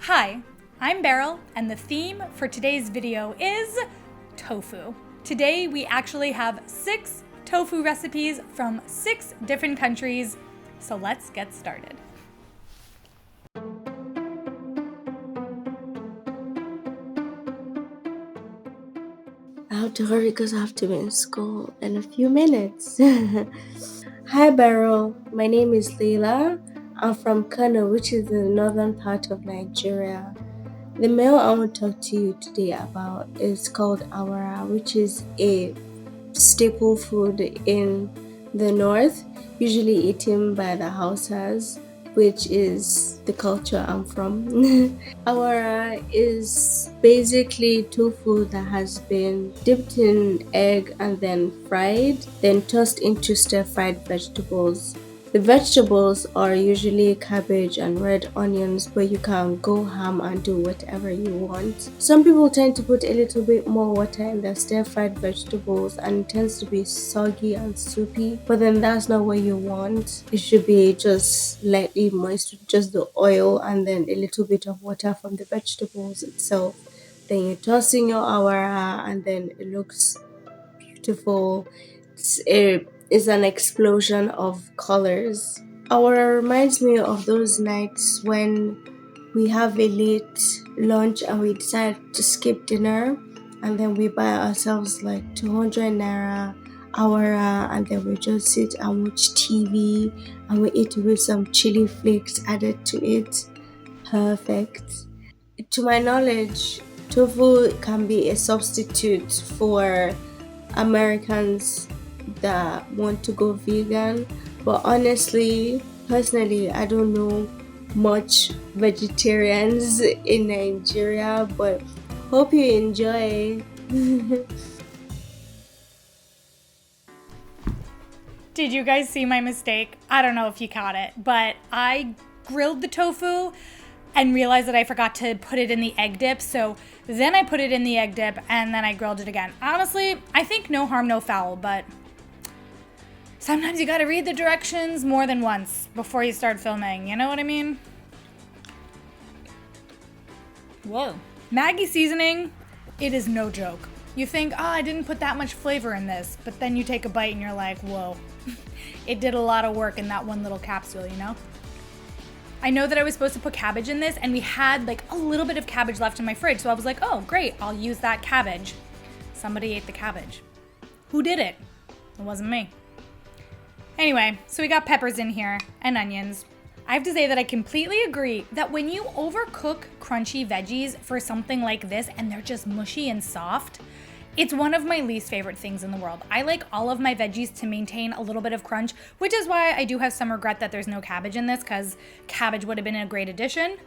Hi, I'm Beryl, and the theme for today's video is tofu. Today we actually have 6 tofu recipes from 6 different countries, so let's get started. I have to hurry because I have to be in school in a few minutes. Hi Beryl, my name is Laila. I'm from Kano, which is the northern part of Nigeria. The meal I want to talk to you today about is called awara, which is a staple food in the north, usually eaten by the Hausas, which is the culture I'm from. Awara is basically tofu that has been dipped in egg and then fried, then tossed into stir-fried vegetables. The vegetables are usually cabbage and red onions, but you can go ham and do whatever you want. Some people tend to put a little bit more water in their stir-fried vegetables and it tends to be soggy and soupy, but then that's not what you want. It should be just lightly moist with just the oil and then a little bit of water from the vegetables itself. Then you toss in your awara and then it looks beautiful. It's an explosion of colors. Awara reminds me of those nights when we have a late lunch and we decide to skip dinner and then we buy ourselves like 200 naira awara and then we just sit and watch TV and we eat with some chili flakes added to it. Perfect. To my knowledge, tofu can be a substitute for Americans that want to go vegan, but honestly, personally, I don't know much vegetarians in Nigeria, but hope you enjoy. Did you guys see my mistake? I don't know if you caught it, but I grilled the tofu and realized that I forgot to put it in the egg dip, so then I put it in the egg dip and then I grilled it again. Honestly, I think no harm, no foul, but sometimes you gotta read the directions more than once before you start filming, you know what I mean? Whoa. Maggi seasoning, it is no joke. You think, oh, I didn't put that much flavor in this, but then you take a bite and you're like, whoa, it did a lot of work in that one little capsule, you know? I know that I was supposed to put cabbage in this and we had like a little bit of cabbage left in my fridge. So I was like, oh, great, I'll use that cabbage. Somebody ate the cabbage. Who did it? It wasn't me. Anyway, so we got peppers in here and onions. I have to say that I completely agree that when you overcook crunchy veggies for something like this and they're just mushy and soft, it's one of my least favorite things in the world. I like all of my veggies to maintain a little bit of crunch, which is why I do have some regret that there's no cabbage in this, because cabbage would have been a great addition.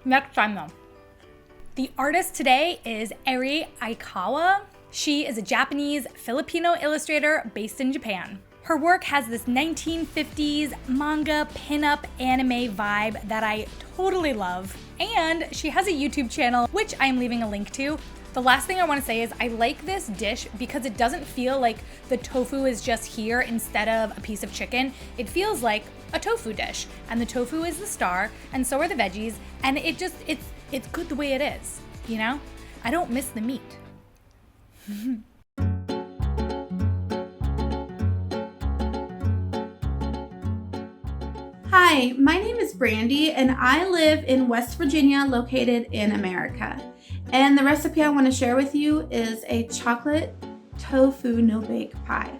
Next time though. The artist today is Eri Aikawa. She is a Japanese Filipino illustrator based in Japan. Her work has this 1950s manga pinup anime vibe that I totally love. And she has a YouTube channel, which I'm leaving a link to. The last thing I want to say is I like this dish because it doesn't feel like the tofu is just here instead of a piece of chicken. It feels like a tofu dish, and the tofu is the star, and so are the veggies, and it's good the way it is, you know? I don't miss the meat. Hi, my name is Brandy and I live in West Virginia, located in America. And the recipe I want to share with you is a chocolate tofu no-bake pie.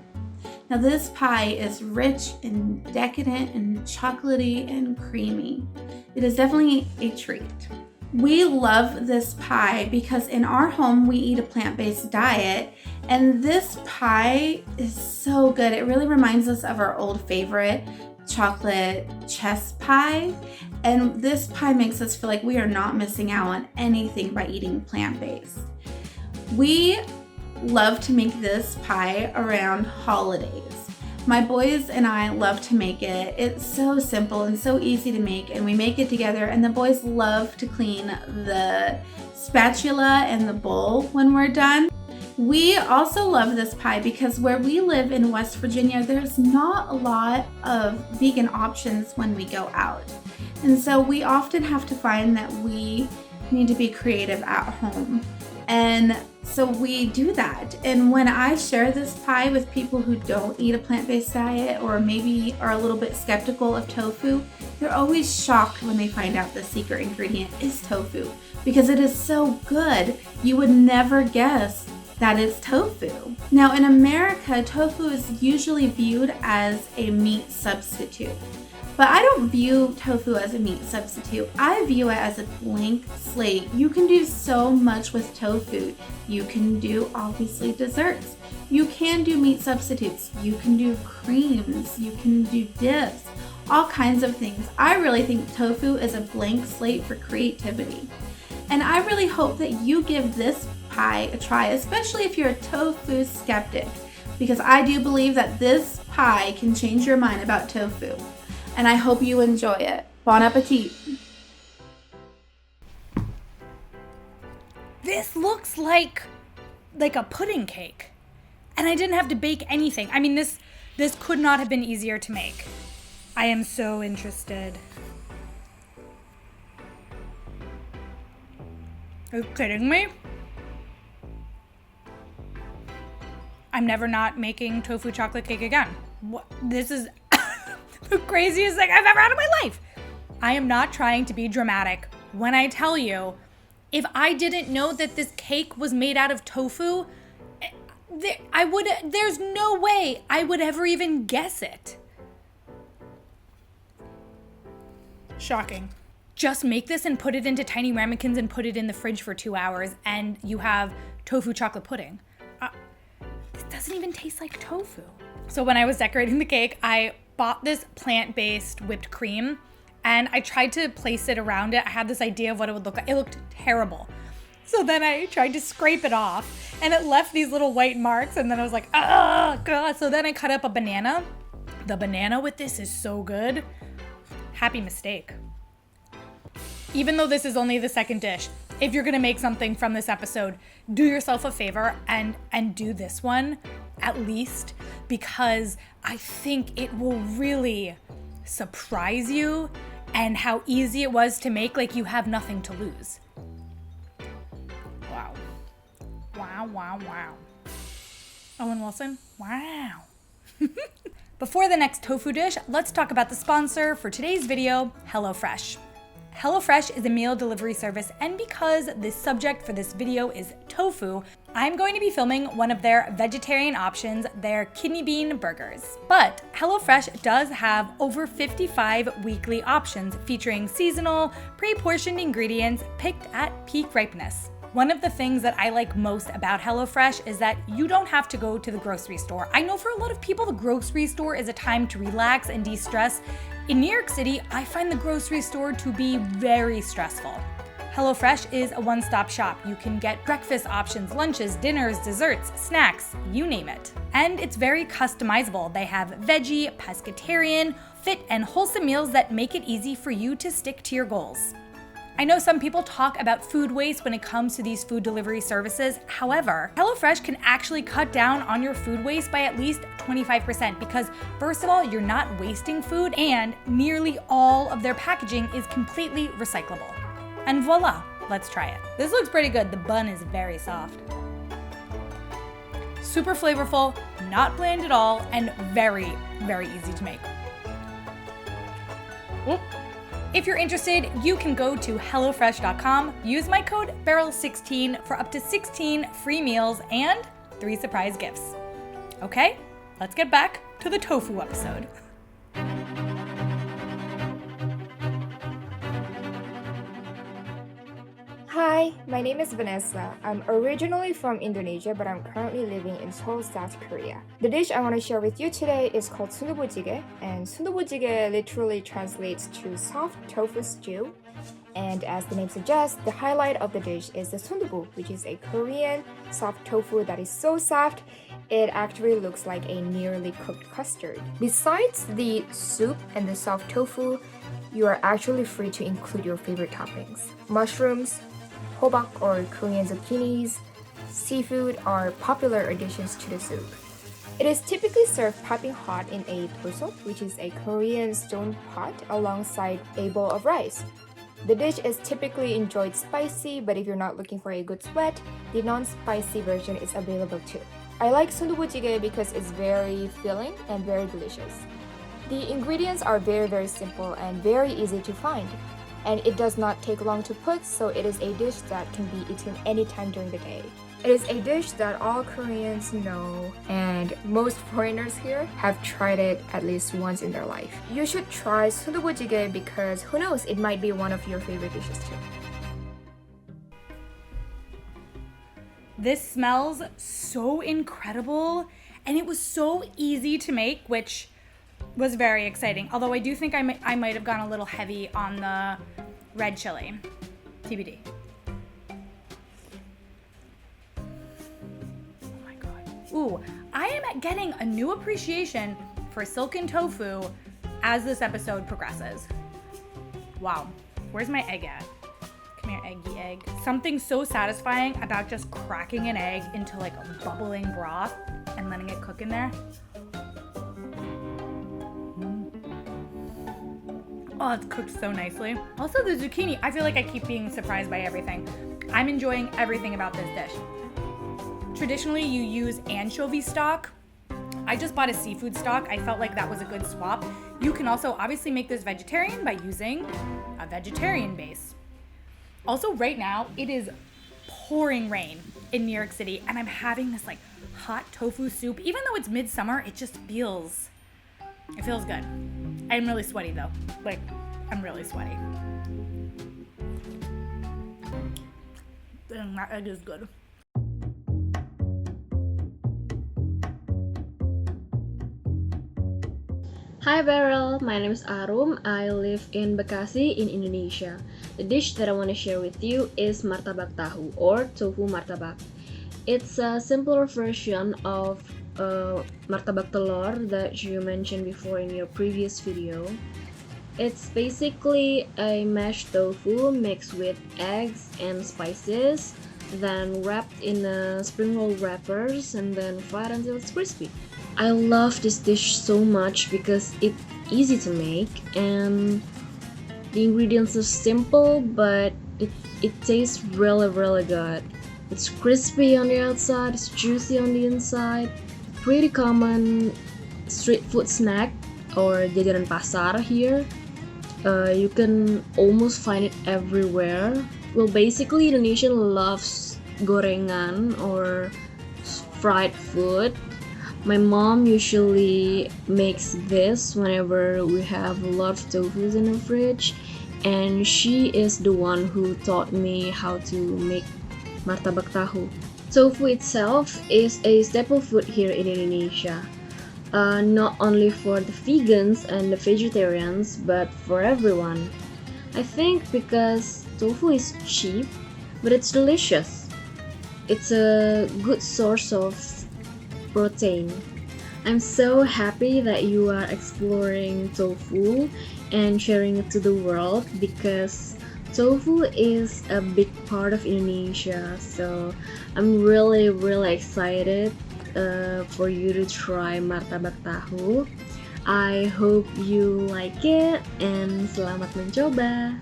Now this pie is rich and decadent and chocolatey and creamy. It is definitely a treat. We love this pie because in our home we eat a plant-based diet, and this pie is so good. It really reminds us of our old favorite, chocolate chess pie, and this pie makes us feel like we are not missing out on anything by eating plant-based. We love to make this pie around holidays. My boys and I love to make it. It's so simple and so easy to make, and we make it together, and the boys love to clean the spatula and the bowl when we're done. We also love this pie because where we live in West Virginia, there's not a lot of vegan options when we go out. And so we often have to find that we need to be creative at home. And so we do that. And when I share this pie with people who don't eat a plant-based diet or maybe are a little bit skeptical of tofu, they're always shocked when they find out the secret ingredient is tofu because it is so good. You would never guess that it's tofu. Now in America, tofu is usually viewed as a meat substitute. But I don't view tofu as a meat substitute. I view it as a blank slate. You can do so much with tofu. You can do obviously desserts. You can do meat substitutes. You can do creams. You can do dips. All kinds of things. I really think tofu is a blank slate for creativity. And I really hope that you give this pie a try, especially if you're a tofu skeptic, because I do believe that this pie can change your mind about tofu. And I hope you enjoy it. Bon appetit. This looks like a pudding cake. And I didn't have to bake anything. I mean, this could not have been easier to make. I am so interested. Are you kidding me? I'm never not making tofu chocolate cake again. What? This is the craziest thing I've ever had in my life. I am not trying to be dramatic when I tell you, if I didn't know that this cake was made out of tofu, there's no way I would ever even guess it. Shocking. Just make this and put it into tiny ramekins and put it in the fridge for 2 hours and you have tofu chocolate pudding. This doesn't even taste like tofu. So when I was decorating the cake, I bought this plant-based whipped cream and I tried to place it around it. I had this idea of what it would look like. It looked terrible. So then I tried to scrape it off and it left these little white marks and then I was like, oh God. So then I cut up a banana. The banana with this is so good. Happy mistake. Even though this is only the second dish, if you're gonna make something from this episode, do yourself a favor and do this one at least, because I think it will really surprise you and how easy it was to make. Like, you have nothing to lose. Wow. Wow, wow, wow. Owen Wilson, wow. Before the next tofu dish, let's talk about the sponsor for today's video, HelloFresh. HelloFresh is a meal delivery service, and because the subject for this video is tofu, I'm going to be filming one of their vegetarian options, their kidney bean burgers. But HelloFresh does have over 55 weekly options featuring seasonal, pre-portioned ingredients picked at peak ripeness. One of the things that I like most about HelloFresh is that you don't have to go to the grocery store. I know for a lot of people, the grocery store is a time to relax and de-stress. In New York City, I find the grocery store to be very stressful. HelloFresh is a one-stop shop. You can get breakfast options, lunches, dinners, desserts, snacks, you name it. And it's very customizable. They have veggie, pescatarian, fit and wholesome meals that make it easy for you to stick to your goals. I know some people talk about food waste when it comes to these food delivery services. However, HelloFresh can actually cut down on your food waste by at least 25% because, first of all, you're not wasting food and nearly all of their packaging is completely recyclable. And voila, let's try it. This looks pretty good. The bun is very soft. Super flavorful, not bland at all, and very, very easy to make. Oop. If you're interested, you can go to HelloFresh.com, use my code Beryl16 for up to 16 free meals and 3 surprise gifts. Okay, let's get back to the tofu episode. Hi, my name is Vanessa. I'm originally from Indonesia, but I'm currently living in Seoul, South Korea. The dish I want to share with you today is called sundubu-jjigae, and sundubu-jjigae literally translates to soft tofu stew. And as the name suggests, the highlight of the dish is the sundubu, which is a Korean soft tofu that is so soft, it actually looks like a nearly cooked custard. Besides the soup and the soft tofu, you are actually free to include your favorite toppings. Mushrooms, hobak or Korean zucchinis, seafood are popular additions to the soup. It is typically served piping hot in a tosok, which is a Korean stone pot, alongside a bowl of rice. The dish is typically enjoyed spicy, but if you're not looking for a good sweat, the non-spicy version is available too. I like sundubu jjigae because it's very filling and very delicious. The ingredients are very simple and very easy to find. And it does not take long to put, so it is a dish that can be eaten anytime during the day. It is a dish that all Koreans know, and most foreigners here have tried it at least once in their life. You should try sundubu jjigae because who knows, it might be one of your favorite dishes too. This smells so incredible, and it was so easy to make, which was very exciting. Although I do think I might have gone a little heavy on the red chili. TBD. Oh my god. Ooh, I am getting a new appreciation for silken tofu as this episode progresses. Wow. Where's my egg at? Come here, eggy egg. Something so satisfying about just cracking an egg into like a bubbling broth and letting it cook in there. Oh, it's cooked so nicely. Also, the zucchini, I feel like I keep being surprised by everything. I'm enjoying everything about this dish. Traditionally, you use anchovy stock. I just bought a seafood stock. I felt like that was a good swap. You can also obviously make this vegetarian by using a vegetarian base. Also, right now, it is pouring rain in New York City, and I'm having this like hot tofu soup. Even though it's midsummer, it feels good. I'm really sweaty though. Like, I'm really sweaty. Dang, that egg is good. Hi Beryl, my name is Arum. I live in Bekasi in Indonesia. The dish that I want to share with you is martabak tahu or tofu martabak. It's a simpler version of martabak telur that you mentioned before in your previous video. It's basically a mashed tofu mixed with eggs and spices, then wrapped in a spring roll wrappers and then fried until it's crispy. I love this dish so much because it's easy to make and the ingredients are simple, but it tastes really good. It's crispy on the outside, it's juicy on the inside. Pretty common street food snack or jajanan pasar here. You can almost find it everywhere. Well, basically Indonesian loves gorengan or fried food. My mom usually makes this whenever we have a lot of tofus in the fridge, and she is the one who taught me how to make martabak tahu. Tofu itself is a staple food here in Indonesia, not only for the vegans and the vegetarians, but for everyone. I think because tofu is cheap, but it's delicious. It's a good source of protein. I'm so happy that you are exploring tofu and sharing it to the world because tofu is a big part of Indonesia, so I'm really excited for you to try martabak tahu. I hope you like it and selamat mencoba.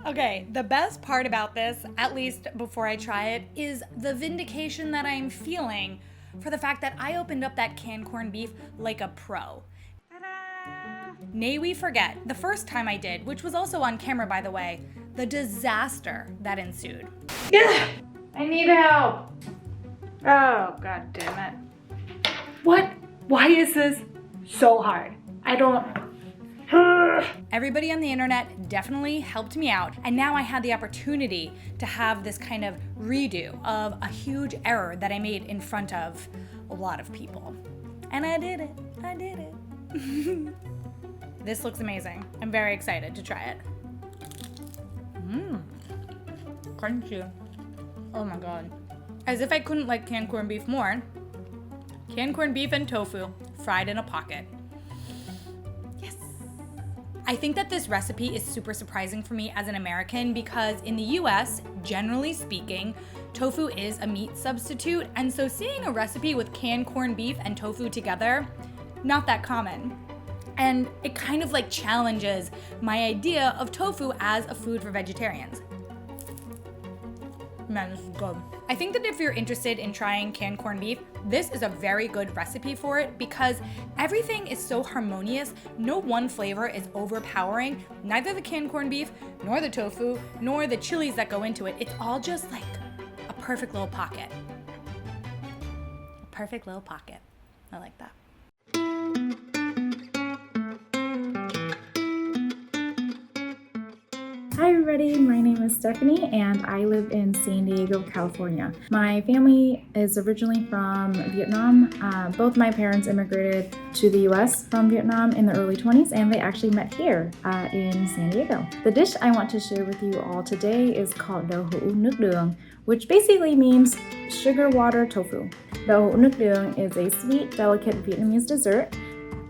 Okay, the best part about this, at least before I try it, is the vindication that I'm feeling for the fact that I opened up that canned corned beef like a pro. Nay, we forget, the first time I did, which was also on camera by the way, the disaster that ensued. I need help. Oh, god damn it. What? Why is this so hard? I don't... Everybody on the internet definitely helped me out, and now I had the opportunity to have this kind of redo of a huge error that I made in front of a lot of people. And I did it. This looks amazing. I'm very excited to try it. Crunchy. Oh my god. As if I couldn't like canned corned beef more. Canned corned beef and tofu fried in a pocket. Yes. I think that this recipe is super surprising for me as an American because in the US, generally speaking, tofu is a meat substitute, and so seeing a recipe with canned corned beef and tofu together, not that common. And it kind of like challenges my idea of tofu as a food for vegetarians. Man, this is good. I think that if you're interested in trying canned corned beef, this is a very good recipe for it because everything is so harmonious. No one flavor is overpowering. Neither the canned corned beef, nor the tofu, nor the chilies that go into it. It's all just like a perfect little pocket. A perfect little pocket. I like that. Hi everybody, my name is Stephanie and I live in San Diego, California. My family is originally from Vietnam. Both my parents immigrated to the US from Vietnam in the early 20s and they actually met here in San Diego. The dish I want to share with you all today is called đậu hũ nước đường, which basically means sugar water tofu. Đậu hũ nước đường is a sweet, delicate Vietnamese dessert.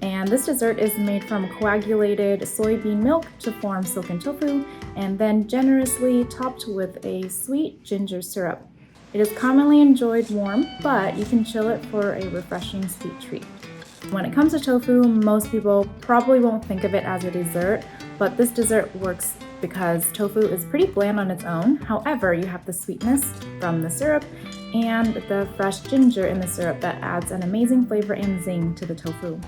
And this dessert is made from coagulated soybean milk to form silken tofu and then generously topped with a sweet ginger syrup. It is commonly enjoyed warm, but you can chill it for a refreshing sweet treat. When it comes to tofu, most people probably won't think of it as a dessert, but this dessert works because tofu is pretty bland on its own. However, you have the sweetness from the syrup and the fresh ginger in the syrup that adds an amazing flavor and zing to the tofu.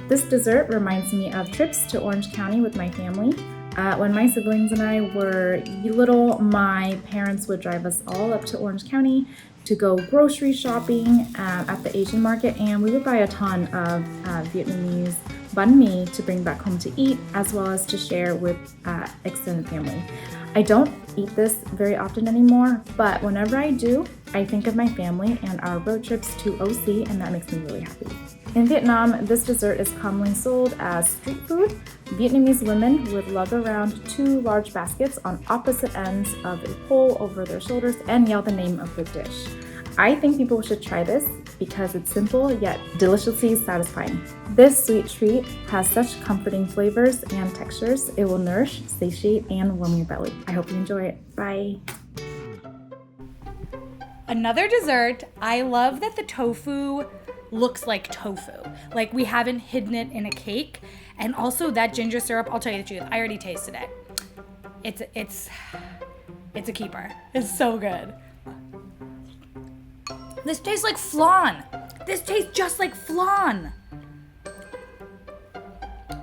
This dessert reminds me of trips to Orange County with my family. When my siblings and I were little, my parents would drive us all up to Orange County to go grocery shopping at the Asian market, and we would buy a ton of Vietnamese banh mi to bring back home to eat, as well as to share with extended family. I don't eat this very often anymore, but whenever I do, I think of my family and our road trips to OC, and that makes me really happy. In Vietnam, this dessert is commonly sold as street food. Vietnamese women would lug around 2 large baskets on opposite ends of a pole over their shoulders and yell the name of the dish. I think people should try this because it's simple yet deliciously satisfying. This sweet treat has such comforting flavors and textures. It will nourish, satiate, and warm your belly. I hope you enjoy it. Bye. Another dessert, I love that the tofu looks like tofu. Like we haven't hidden it in a cake. And also that ginger syrup, I'll tell you the truth, I already tasted it. It's a keeper. It's so good. This tastes like flan. This tastes just like flan.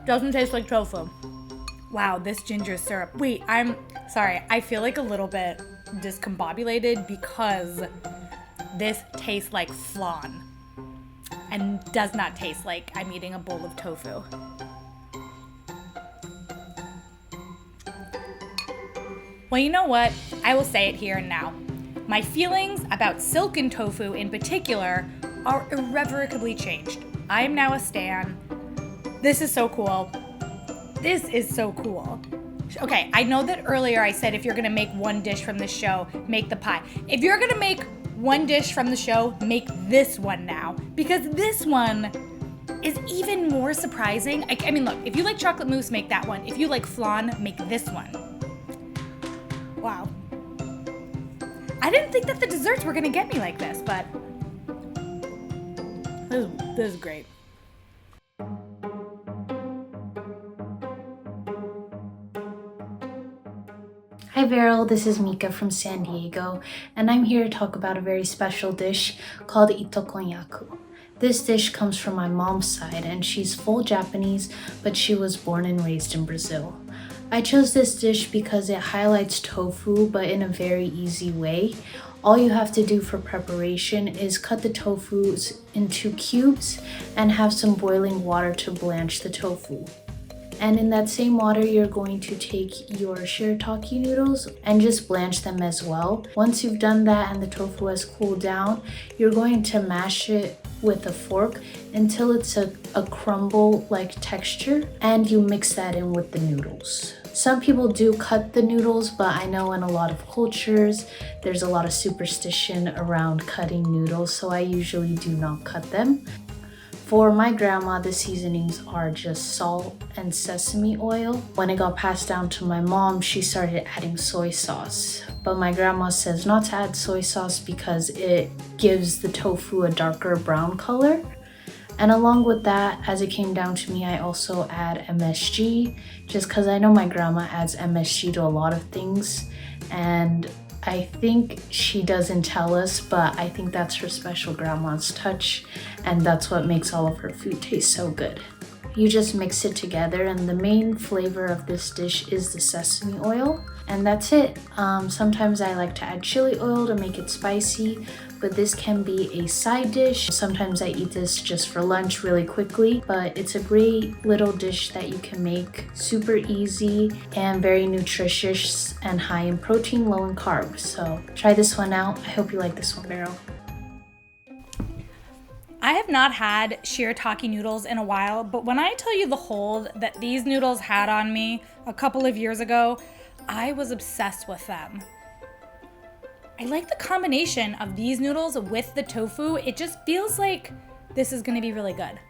Doesn't taste like tofu. Wow, this ginger syrup. Wait, I'm sorry. I feel like a little bit discombobulated because this tastes like flan and does not taste like I'm eating a bowl of tofu. Well, you know what? I will say it here and now. My feelings about silken tofu in particular are irrevocably changed. I am now a stan. This is so cool. This is so cool. Okay, I know that earlier I said if you're gonna make one dish from the show, make the pie. If you're gonna make one dish from the show, make this one now. Because this one is even more surprising. I mean, look, if you like chocolate mousse, make that one. If you like flan, make this one. Wow. I didn't think that the desserts were gonna get me like this, but this is great. Hi Beryl, this is Mika from San Diego, and I'm here to talk about a very special dish called itokonyaku. This dish comes from my mom's side, and she's full Japanese, but she was born and raised in Brazil. I chose this dish because it highlights tofu, but in a very easy way. All you have to do for preparation is cut the tofu into cubes and have some boiling water to blanch the tofu. And in that same water, you're going to take your shirataki noodles and just blanch them as well. Once you've done that and the tofu has cooled down, you're going to mash it with a fork until it's a crumble-like texture, and you mix that in with the noodles. Some people do cut the noodles, but I know in a lot of cultures, there's a lot of superstition around cutting noodles, so I usually do not cut them. For my grandma, the seasonings are just salt and sesame oil. When it got passed down to my mom, she started adding soy sauce. But my grandma says not to add soy sauce because it gives the tofu a darker brown color. And along with that, as it came down to me, I also add MSG, just because I know my grandma adds MSG to a lot of things. And I think she doesn't tell us, but I think that's her special grandma's touch, and that's what makes all of her food taste so good. You just mix it together, and the main flavor of this dish is the sesame oil, and that's it. Sometimes I like to add chili oil to make it spicy, but this can be a side dish. Sometimes I eat this just for lunch really quickly, but it's a great little dish that you can make super easy and very nutritious and high in protein, low in carbs. So try this one out. I hope you like this one, Beryl. I have not had shirataki noodles in a while, but when I tell you the hold that these noodles had on me a couple of years ago, I was obsessed with them. I like the combination of these noodles with the tofu. It just feels like this is gonna be really good.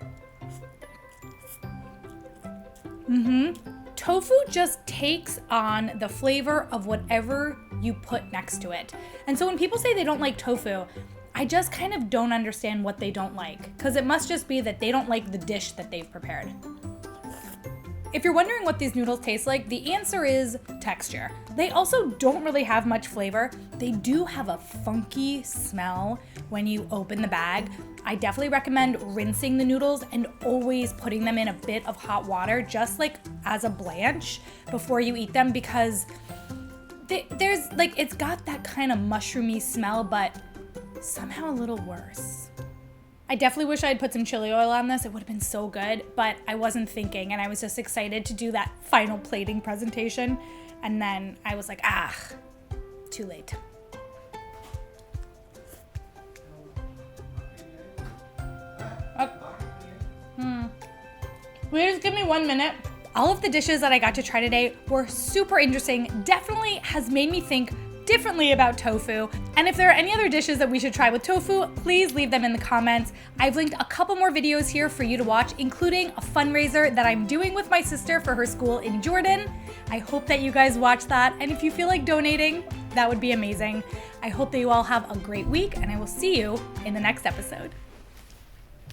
Tofu just takes on the flavor of whatever you put next to it. And so when people say they don't like tofu, I just kind of don't understand what they don't like, because it must just be that they don't like the dish that they've prepared. If you're wondering what these noodles taste like, the answer is texture. They also don't really have much flavor. They do have a funky smell when you open the bag. I definitely recommend rinsing the noodles and always putting them in a bit of hot water, just like as a blanch before you eat them, because there's like, it's got that kind of mushroomy smell, but somehow a little worse. I definitely wish I had put some chili oil on this. It would have been so good, but I wasn't thinking, and I was just excited to do that final plating presentation. And then I was like, too late. Please give me 1 minute. All of the dishes that I got to try today were super interesting. Definitely has made me think differently about tofu. And if there are any other dishes that we should try with tofu, please leave them in the comments. I've linked a couple more videos here for you to watch, including a fundraiser that I'm doing with my sister for her school in Jordan. I hope that you guys watch that. And if you feel like donating, that would be amazing. I hope that you all have a great week, and I will see you in the next episode.